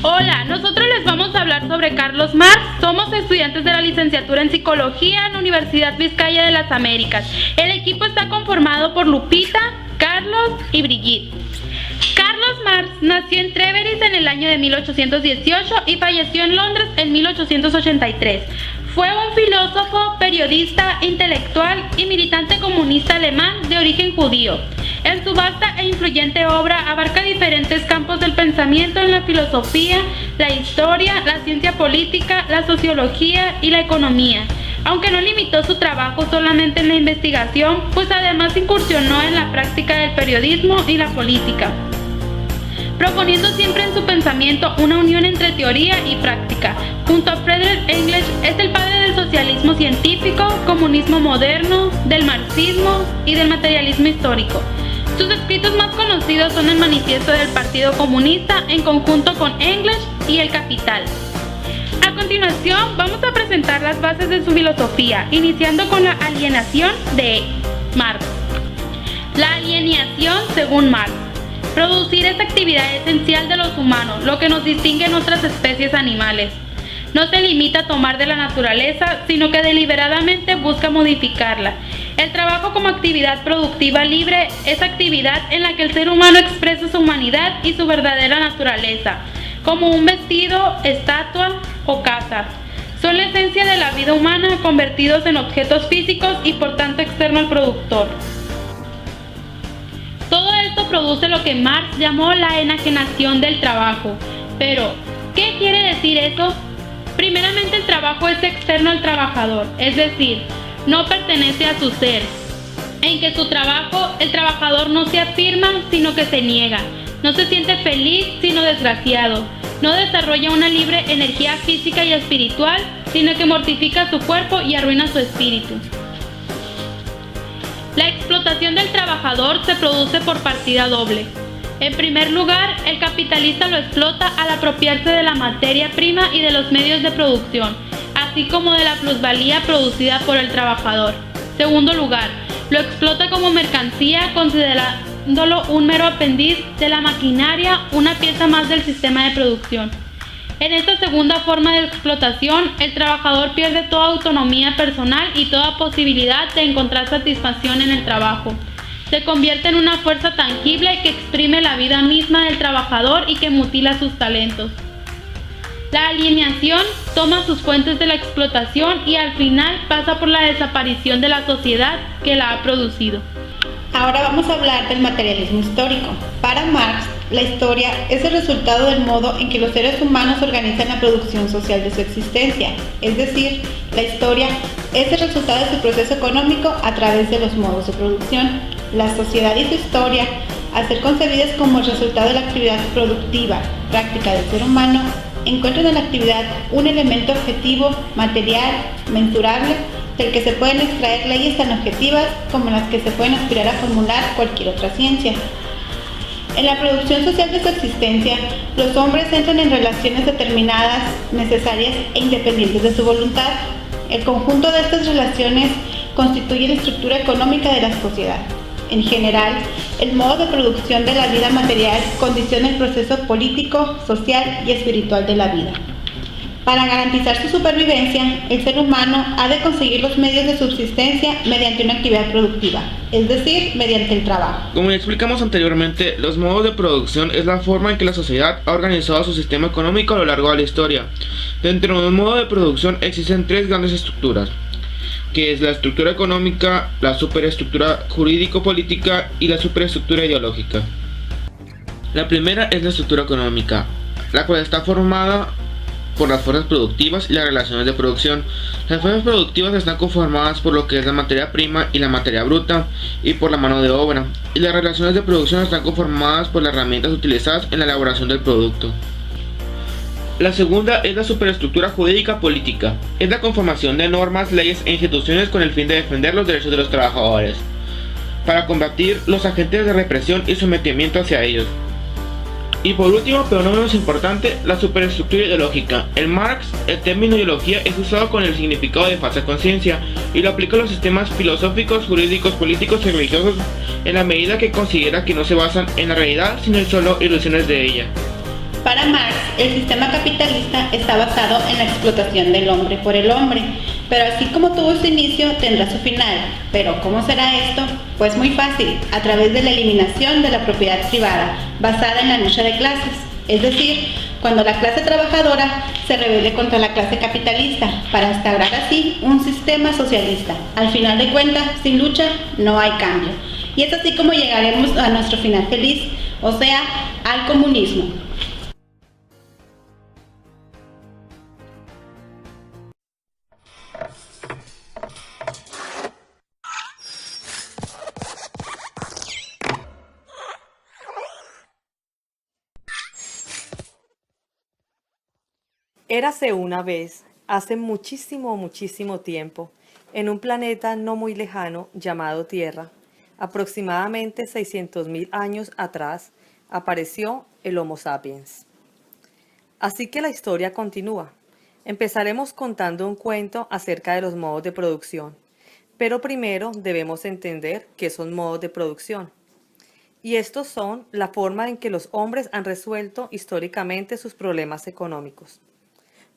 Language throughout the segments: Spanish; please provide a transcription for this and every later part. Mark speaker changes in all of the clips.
Speaker 1: Hola, nosotros les vamos a hablar sobre Carlos Marx. Somos estudiantes de la licenciatura en Psicología en la Universidad Vizcaya de las Américas. El equipo está conformado por Lupita, Carlos y Brigitte. Carlos Marx nació en Trèveris en el año de 1818 y falleció en Londres en 1883. Fue un filósofo, periodista, intelectual y militante comunista alemán de origen judío. En su vasta e influyente obra abarca diferentes campos del pensamiento en la filosofía, la historia, la ciencia política, la sociología y la economía. Aunque no limitó su trabajo solamente en la investigación, pues además incursionó en la práctica del periodismo y la política, proponiendo siempre en su pensamiento una unión entre teoría y práctica. Junto a Friedrich Engels, es el padre del socialismo científico, comunismo moderno, del marxismo y del materialismo histórico. Sus escritos más conocidos son el Manifiesto del Partido Comunista en conjunto con Engels y El Capital. A continuación, vamos a presentar las bases de su filosofía, iniciando con la alienación de Marx. La alienación, según Marx: producir es actividad esencial de los humanos, lo que nos distingue en otras especies animales. No se limita a tomar de la naturaleza, sino que deliberadamente busca modificarla. El trabajo como actividad productiva libre es actividad en la que el ser humano expresa su humanidad y su verdadera naturaleza, como un vestido, estatua o casa. Son la esencia de la vida humana convertidos en objetos físicos y por tanto externo al productor. Todo esto produce lo que Marx llamó la enajenación del trabajo. Pero, ¿qué quiere decir eso? Primeramente, el trabajo es externo al trabajador, es decir, no pertenece a su ser. En que su trabajo, el trabajador no se afirma, sino que se niega. No se siente feliz, sino desgraciado. No desarrolla una libre energía física y espiritual, sino que mortifica su cuerpo y arruina su espíritu. La explotación del trabajador se produce por partida doble. En primer lugar, el capitalista lo explota al apropiarse de la materia prima y de los medios de producción, así como de la plusvalía producida por el trabajador. Segundo lugar, lo explota como mercancía, considerándolo un mero apéndice de la maquinaria, una pieza más del sistema de producción. En esta segunda forma de explotación, el trabajador pierde toda autonomía personal y toda posibilidad de encontrar satisfacción en el trabajo. Se convierte en una fuerza tangible que exprime la vida misma del trabajador y que mutila sus talentos. La alienación toma sus fuentes de la explotación y al final pasa por la desaparición de la sociedad que la ha producido.
Speaker 2: Ahora vamos a hablar del materialismo histórico. Para Marx, la historia es el resultado del modo en que los seres humanos organizan la producción social de su existencia. Es decir, la historia es el resultado de su proceso económico a través de los modos de producción. La sociedad y su historia, al ser concebidas como el resultado de la actividad productiva, práctica del ser humano, encuentran en la actividad un elemento objetivo, material, mensurable, del que se pueden extraer leyes tan objetivas como las que se pueden aspirar a formular cualquier otra ciencia. En la producción social de su existencia, los hombres entran en relaciones determinadas, necesarias e independientes de su voluntad. El conjunto de estas relaciones constituye la estructura económica de la sociedad. En general, el modo de producción de la vida material condiciona el proceso político, social y espiritual de la vida. Para garantizar su supervivencia, el ser humano ha de conseguir los medios de subsistencia mediante una actividad productiva, es decir, mediante el trabajo.
Speaker 3: Como ya explicamos anteriormente, los modos de producción es la forma en que la sociedad ha organizado su sistema económico a lo largo de la historia. Dentro de un modo de producción existen tres grandes estructuras, que es la estructura económica, la superestructura jurídico-política y la superestructura ideológica. La primera es la estructura económica, la cual está formada por las fuerzas productivas y las relaciones de producción. Las fuerzas productivas están conformadas por lo que es la materia prima y la materia bruta y por la mano de obra, y las relaciones de producción están conformadas por las herramientas utilizadas en la elaboración del producto. La segunda es la superestructura jurídica política. Es la conformación de normas, leyes e instituciones con el fin de defender los derechos de los trabajadores, para combatir los agentes de represión y sometimiento hacia ellos. Y por último, pero no menos importante, la superestructura ideológica. En Marx, el término ideología es usado con el significado de falsa conciencia y lo aplica a los sistemas filosóficos, jurídicos, políticos y religiosos en la medida que considera que no se basan en la realidad, sino en solo ilusiones de ella.
Speaker 2: Para Marx, el sistema capitalista está basado en la explotación del hombre por el hombre, pero así como tuvo su inicio, tendrá su final. ¿Pero cómo será esto? Pues muy fácil, a través de la eliminación de la propiedad privada, basada en la lucha de clases. Es decir, cuando la clase trabajadora se rebele contra la clase capitalista, para instaurar así un sistema socialista. Al final de cuentas, sin lucha no hay cambio. Y es así como llegaremos a nuestro final feliz, o sea, al comunismo.
Speaker 4: Érase una vez, hace muchísimo tiempo, en un planeta no muy lejano llamado Tierra, aproximadamente 600.000 años atrás, apareció el Homo sapiens. Así que la historia continúa. Empezaremos contando un cuento acerca de los modos de producción, pero primero debemos entender qué son modos de producción. Y estos son la forma en que los hombres han resuelto históricamente sus problemas económicos.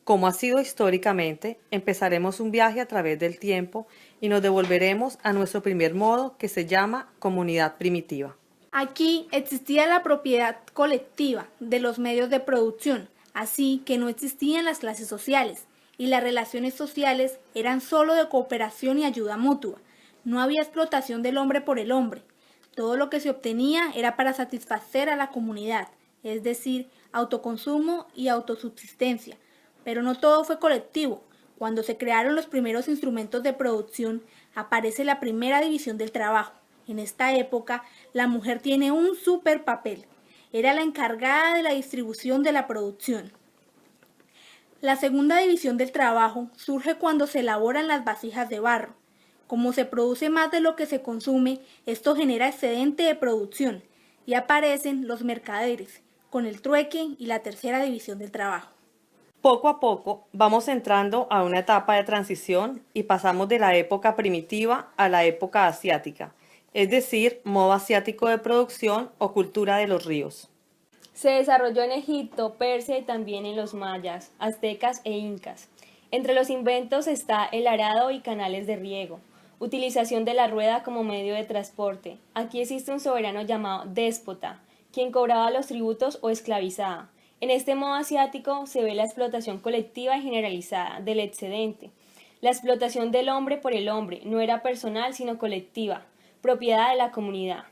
Speaker 4: Como ha sido históricamente, empezaremos un viaje a través del tiempo y nos devolveremos a nuestro primer modo, que se llama comunidad primitiva.
Speaker 5: Aquí existía la propiedad colectiva de los medios de producción, así que no existían las clases sociales, y las relaciones sociales eran solo de cooperación y ayuda mutua. No había explotación del hombre por el hombre. Todo lo que se obtenía era para satisfacer a la comunidad, es decir, autoconsumo y autosubsistencia. Pero no todo fue colectivo. Cuando se crearon los primeros instrumentos de producción, aparece la primera división del trabajo. En esta época, la mujer tiene un súper papel. Era la encargada de la distribución de la producción. La segunda división del trabajo surge cuando se elaboran las vasijas de barro. Como se produce más de lo que se consume, esto genera excedente de producción y aparecen los mercaderes, con el trueque y la tercera división del trabajo.
Speaker 4: Poco a poco vamos entrando a una etapa de transición y pasamos de la época primitiva a la época asiática, es decir, modo asiático de producción o cultura de los ríos.
Speaker 6: Se desarrolló en Egipto, Persia y también en los mayas, aztecas e incas. Entre los inventos está el arado y canales de riego, utilización de la rueda como medio de transporte. Aquí existe un soberano llamado déspota, quien cobraba los tributos o esclavizaba. En este modo asiático se ve la explotación colectiva y generalizada del excedente. La explotación del hombre por el hombre no era personal sino colectiva, propiedad de la comunidad.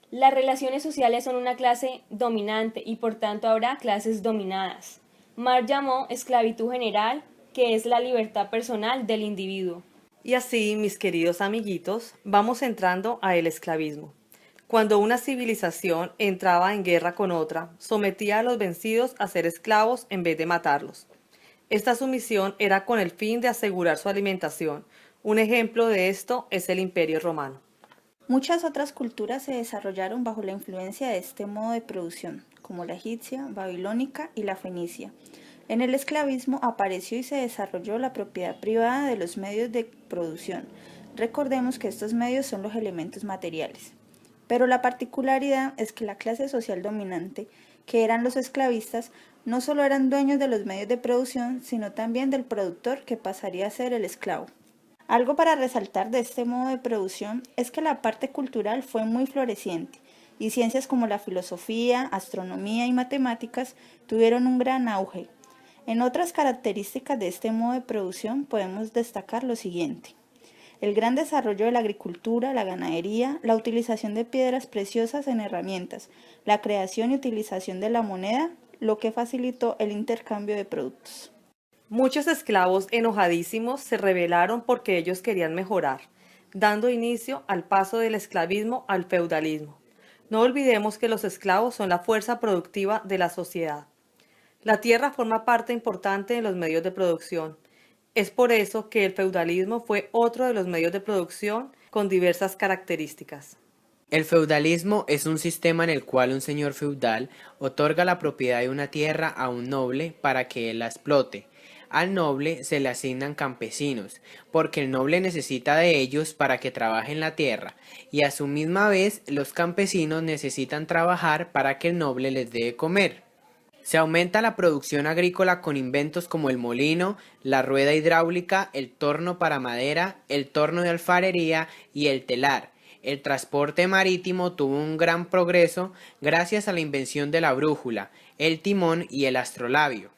Speaker 6: Las relaciones sociales son una clase dominante y por tanto habrá clases dominadas. Marx llamó esclavitud general, que es la libertad personal del individuo.
Speaker 4: Y así, mis queridos amiguitos, vamos entrando a el esclavismo. Cuando una civilización entraba en guerra con otra, sometía a los vencidos a ser esclavos en vez de matarlos. Esta sumisión era con el fin de asegurar su alimentación. Un ejemplo de esto es el Imperio Romano.
Speaker 7: Muchas otras culturas se desarrollaron bajo la influencia de este modo de producción, como la egipcia, babilónica y la fenicia. En el esclavismo apareció y se desarrolló la propiedad privada de los medios de producción. Recordemos que estos medios son los elementos materiales. Pero la particularidad es que la clase social dominante, que eran los esclavistas, no solo eran dueños de los medios de producción, sino también del productor, que pasaría a ser el esclavo. Algo para resaltar de este modo de producción es que la parte cultural fue muy floreciente, y ciencias como la filosofía, astronomía y matemáticas tuvieron un gran auge. En otras características de este modo de producción podemos destacar lo siguiente: el gran desarrollo de la agricultura, la ganadería, la utilización de piedras preciosas en herramientas, la creación y utilización de la moneda, lo que facilitó el intercambio de productos.
Speaker 4: Muchos esclavos enojadísimos se rebelaron porque ellos querían mejorar, dando inicio al paso del esclavismo al feudalismo. No olvidemos que los esclavos son la fuerza productiva de la sociedad. La tierra forma parte importante de los medios de producción. Es por eso que el feudalismo fue otro de los medios de producción con diversas características.
Speaker 8: El feudalismo es un sistema en el cual un señor feudal otorga la propiedad de una tierra a un noble para que él la explote. Al noble se le asignan campesinos, porque el noble necesita de ellos para que trabajen la tierra, y a su misma vez los campesinos necesitan trabajar para que el noble les dé de comer. Se aumenta la producción agrícola con inventos como el molino, la rueda hidráulica, el torno para madera, el torno de alfarería y el telar. El transporte marítimo tuvo un gran progreso gracias a la invención de la brújula, el timón y el astrolabio.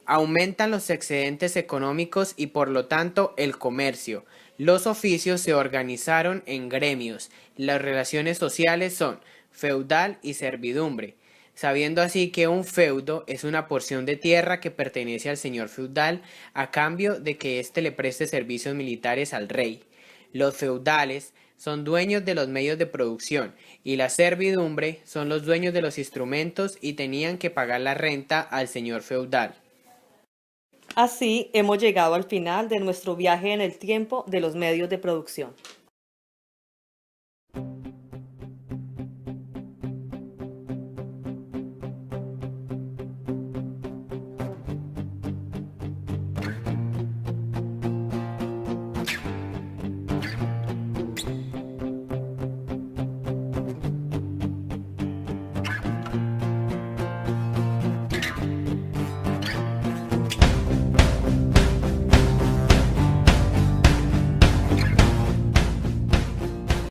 Speaker 8: Aumentan los excedentes económicos y por lo tanto el comercio. Los oficios se organizaron en gremios. Las relaciones sociales son feudal y servidumbre, sabiendo así que un feudo es una porción de tierra que pertenece al señor feudal a cambio de que éste le preste servicios militares al rey. Los feudales son dueños de los medios de producción y la servidumbre son los dueños de los instrumentos y tenían que pagar la renta al señor feudal.
Speaker 4: Así hemos llegado al final de nuestro viaje en el tiempo de los medios de producción.